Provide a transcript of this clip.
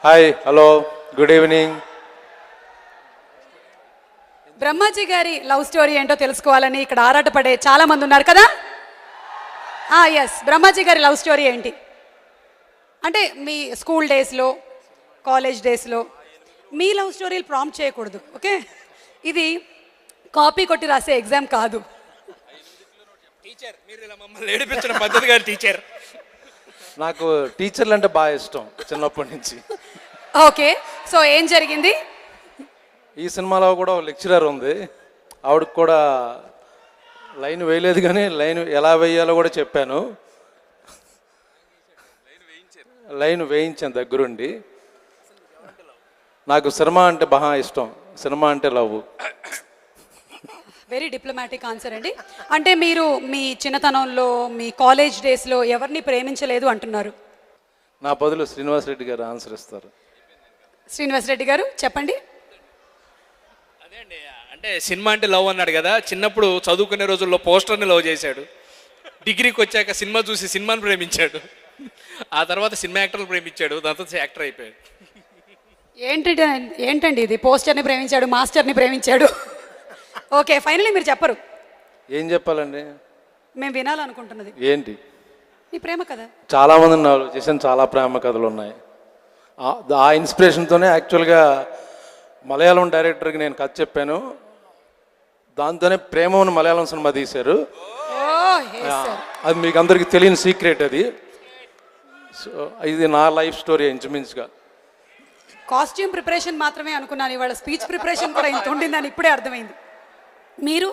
Hi hello good evening. Brahmaji గారి love story ఏంటో తెలుసుకోవాలని ఇక్కడ ఆరాటపడే చాలా మంది ఉన్నారు కదా. ఎస్, బ్రహ్మాజీ గారి లవ్ స్టోరీ ఏంటి అంటే మీ స్కూల్ డేస్లో, కాలేజ్ డేస్లో మీ లవ్ స్టోరీలు ప్రాంప్ట్ చేయకూడదు. ఓకే, ఇది కాపీ కొట్టి రాసే ఎగ్జామ్ కాదు. టీచర్ మీరు ఇలా మమ్మల్ని ఏడిపించిన పద్ధతి గారు టీచర్. నాకు టీచర్లు అంటే బాగా ఇష్టం చిన్నప్పటి నుంచి. ఓకే, సో ఏం జరిగింది? ఈ సినిమాలో కూడా లెక్చరర్ ఉంది, ఆవిడకి కూడా లైన్ వేయలేదు కానీ లైన్ ఎలా వేయాలో కూడా చెప్పాను. లైన్ వేయించాను దగ్గరుండి. నాకు సినిమా అంటే బాగా ఇష్టం, సినిమా అంటే లవ్. వెరీ డిప్లొమాటిక్ ఆన్సర్ అండి. అంటే మీరు మీ చిన్నతనంలో, మీ కాలేజ్ డేస్లో ఎవరిని ప్రేమించలేదు అంటున్నారు. నా బదులు శ్రీనివాస్ రెడ్డి గారు ఆన్సర్ ఇస్తారు. శ్రీనివాస్ రెడ్డి గారు చెప్పండి. అదే అండి, అంటే సినిమా అంటే లవ్ అన్నాడు కదా. చిన్నప్పుడు చదువుకునే రోజుల్లో పోస్టర్ని లవ్ చేశాడు. డిగ్రీకి వచ్చాక సినిమా చూసి సినిమాని ప్రేమించాడు. ఆ తర్వాత సినిమా యాక్టర్లు ప్రేమించాడు, దాంతో యాక్టర్ అయిపోయాడు. ఏంటండి ఇది? పోస్టర్ని ప్రేమించాడు, మాస్టర్ని ప్రేమించాడు. ఓకే, ఫైనలీ మీరు చెప్పరు. ఏం చెప్పాలండి? మేము వినాలనుకుంటున్నది ఏంటి? మీ ప్రేమ కథ. చాలామంది నాలో చేసిన చాలా ప్రేమ కథలు ఉన్నాయి. ఆ ఇన్స్పిరేషన్తోనే యాక్చువల్గా మలయాళం డైరెక్టర్కి నేను కథ చెప్పాను, దాంతోనే ప్రేమను మలయాళం సినిమా తీశారు. అది మీకు అందరికీ తెలియని సీక్రెట్ అది. సో ఇది నా లైఫ్ స్టోరీ ఇంచుమించుగా. కాస్ట్యూమ్ ప్రిపరేషన్ మాత్రమే అనుకున్నాను, ఇవాళ స్పీచ్ ప్రిపరేషన్ కూడా ఇంత ఉండిందని ఇప్పుడే అర్థమైంది. మీరు